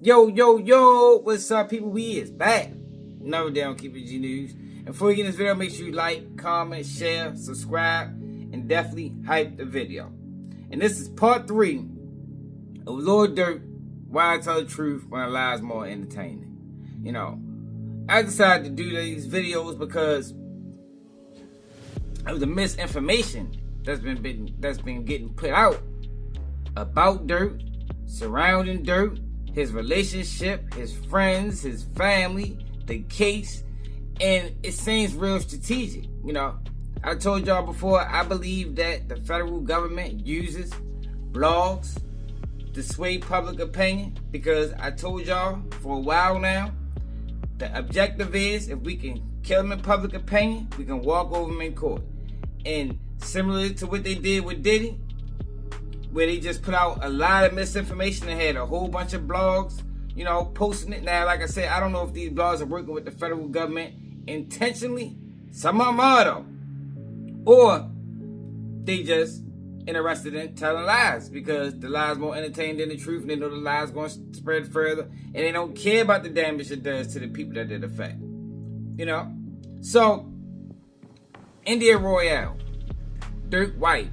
Yo, what's up, people? We is back. Another day on Keep It G News. And before you get this video, make sure you like, comment, share, subscribe, and definitely hype the video. And this is part 3 of Lil Durk, Why I Tell the Truth When a Lie is More Entertaining. You know, I decided to do these videos because of the misinformation that's been getting put out about Durk, surrounding Durk, his relationship, his friends, his family, the case, and it seems real strategic. You know, I told y'all before, I believe that the federal government uses blogs to sway public opinion, because I told y'all for a while now, the objective is, if we can kill them in public opinion, we can walk over them in court. And similar to what they did with Diddy, where they just put out a lot of misinformation and had a whole bunch of blogs, you know, posting it. Now, like I said, I don't know if these blogs are working with the federal government intentionally. Some of them are, though. Or they just interested in telling lies, because the lies more entertaining than the truth, and they know the lies going to spread further, and they don't care about the damage it does to the people that it affect. You know? So, India Royale, Durk's wife,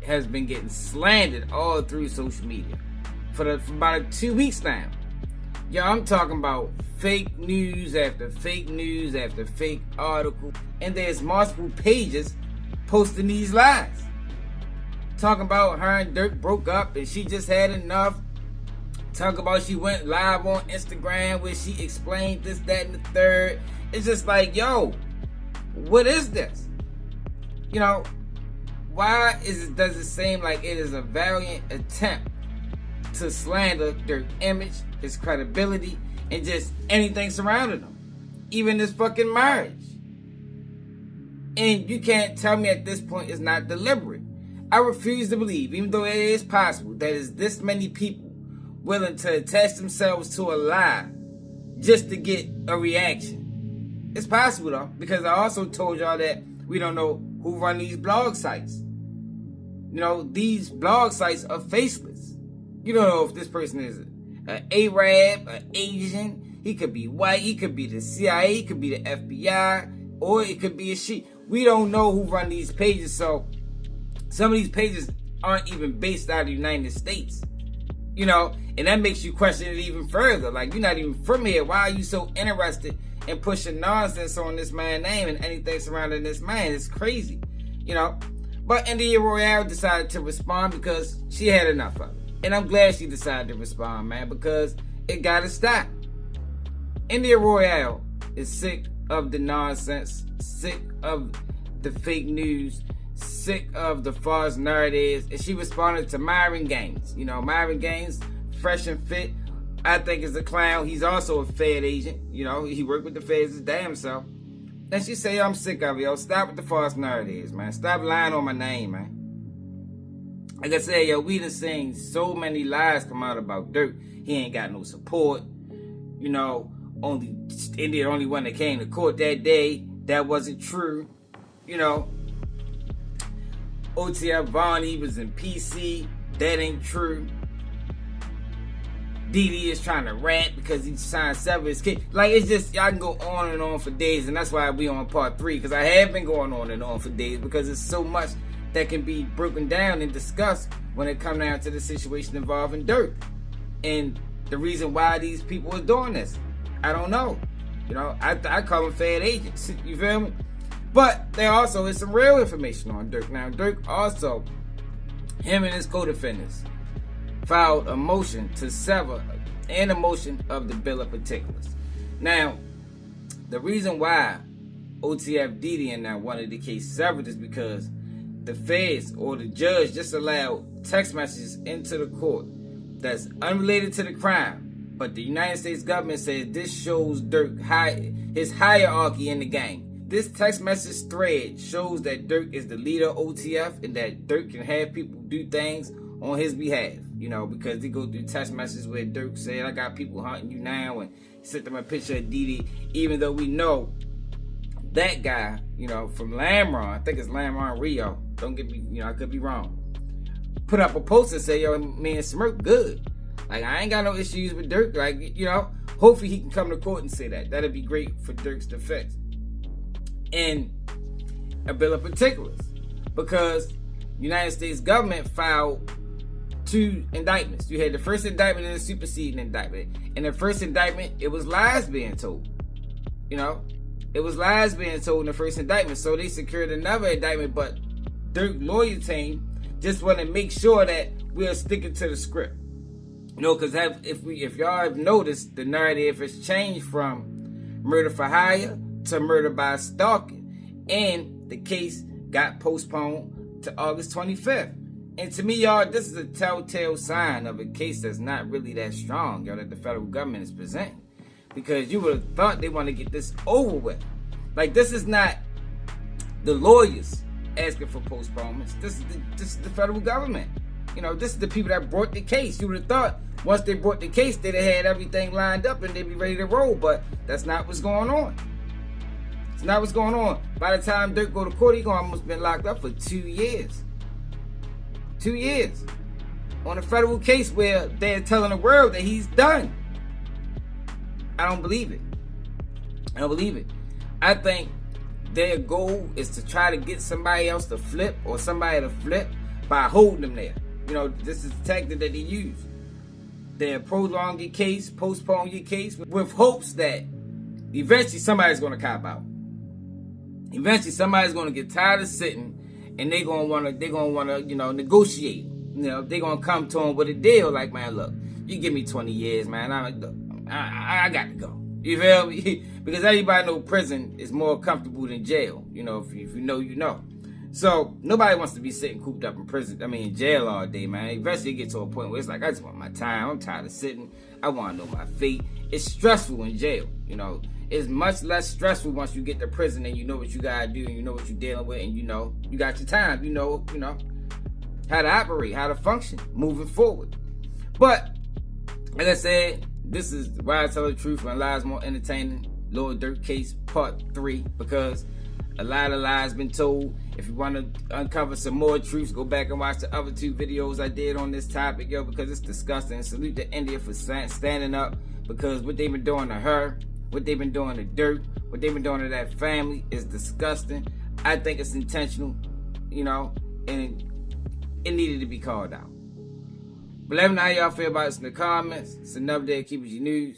has been getting slandered all through social media for about 2 weeks now. Yo, I'm talking about fake news after fake news after fake article, and there's multiple pages posting these lies, talking about her and Durk broke up and she just had enough. Talk about she went live on Instagram where she explained this, that, and the third. It's just like, yo, what is this? You know, why does it seem like it is a valiant attempt to slander their image, his credibility, and just anything surrounding them, even this fucking marriage? And you can't tell me at this point it's not deliberate. I refuse to believe, even though it is possible, that is this many people willing to attach themselves to a lie just to get a reaction. It's possible though, because I also told y'all that we don't know who run these blog sites. You know, these blog sites are faceless. You don't know if this person is an Arab, an Asian. He could be white. He could be the CIA. He could be the FBI. Or it could be a she. We don't know who run these pages. So some of these pages aren't even based out of the United States. You know, and that makes you question it even further. Like, you're not even from here. Why are you so interested in pushing nonsense on this man's name and anything surrounding this man? It's crazy. You know? But India Royale decided to respond because she had enough of it. And I'm glad she decided to respond, man, because it gotta stop. India Royale is sick of the nonsense, sick of the fake news, sick of the false narratives, and she responded to Myron Gaines. You know, Myron Gaines, fresh and fit, I think is a clown. He's also a Fed agent. You know, he worked with the Feds his damn self. And she say, I'm sick of it, yo. Stop with the false narratives, man. Stop lying on my name, man. Like I said, yo, we done seen so many lies come out about Durk. He ain't got no support. You know, India the only one that came to court that day. That wasn't true. You know, OTF Vonnie was in PC. That ain't true. Diddy is trying to rant because he signed 7 of his kids. Like, it's just, I can go on and on for days, and that's why we on part 3, because I have been going on and on for days, because it's so much that can be broken down and discussed when it comes down to the situation involving Durk. And the reason why these people are doing this, I don't know. You know, I call them Fed agents, you feel me? But there also is some real information on Durk. Now, Durk also, him and his co-defendants, filed a motion to sever and a motion of the bill of particulars. Now, the reason why OTF Diddy and now wanted the case severed is because the feds or the judge just allowed text messages into the court that's unrelated to the crime, but the United States government says this shows Durk his hierarchy in the gang. This text message thread shows that Durk is the leader of OTF and that Durk can have people do things on his behalf, you know, because they go through text messages where Durk said, I got people hunting you now, and sent them a picture of Diddy, even though we know that guy, you know, from Lamron, I think it's Lamron Rio, don't get me, you know, I could be wrong, put up a post and say, yo, me and Smirk good. Like, I ain't got no issues with Durk. Like, you know, hopefully he can come to court and say that. That'd be great for Durk's defense. And a bill of particulars. Because United States government filed 2 indictments. You had the first indictment and the superseding indictment. In the first indictment, it was lies being told. You know, it was lies being told in the first indictment. So they secured another indictment, but Durk lawyer team just want to make sure that we're sticking to the script. You know, because if y'all have noticed, the narrative has changed from murder for hire to murder by stalking. And the case got postponed to August 25th. And to me, y'all, this is a telltale sign of a case that's not really that strong, y'all, that the federal government is presenting. Because you would have thought they want to get this over with. Like, this is not the lawyers asking for postponements. This is the federal government. You know, this is the people that brought the case. You would have thought once they brought the case, they'd have had everything lined up and they'd be ready to roll. But that's not what's going on. It's not what's going on. By the time Durk go to court, he's going to almost been locked up for 2 years. 2 years. On a federal case where they're telling the world that he's done. I don't believe it. I don't believe it. I think their goal is to try to get somebody else to flip or somebody to flip by holding them there. You know, this is the tactic that they use. They prolong your case, postpone your case with hopes that eventually somebody's going to cop out. Eventually somebody's going to get tired of sitting and they're going to want to, you know, negotiate. You know, they're going to come to them with a deal like, man, look, you give me 20 years, man. I got to go. You feel me? Because everybody know prison is more comfortable than jail. You know, if you know, you know. So nobody wants to be sitting cooped up in prison. I mean, in jail all day, man. Eventually, you get to a point where it's like, I just want my time. I'm tired of sitting. I want to know my fate. It's stressful in jail. You know, it's much less stressful once you get to prison and you know what you gotta do and you know what you're dealing with and you know you got your time. You know how to operate, how to function, moving forward. But like I said, this is Why I Tell the Truth When Lies More Entertaining, Lil Durk Case Part 3, because a lot of lies been told. If you want to uncover some more truths, go back and watch the other 2 videos I did on this topic, yo, because it's disgusting. Salute to India for standing up, because what they've been doing to her, what they've been doing to Durk, what they've been doing to that family is disgusting. I think it's intentional, you know, and it needed to be called out. But let me know how y'all feel about this in the comments. It's another day of Keeping You News.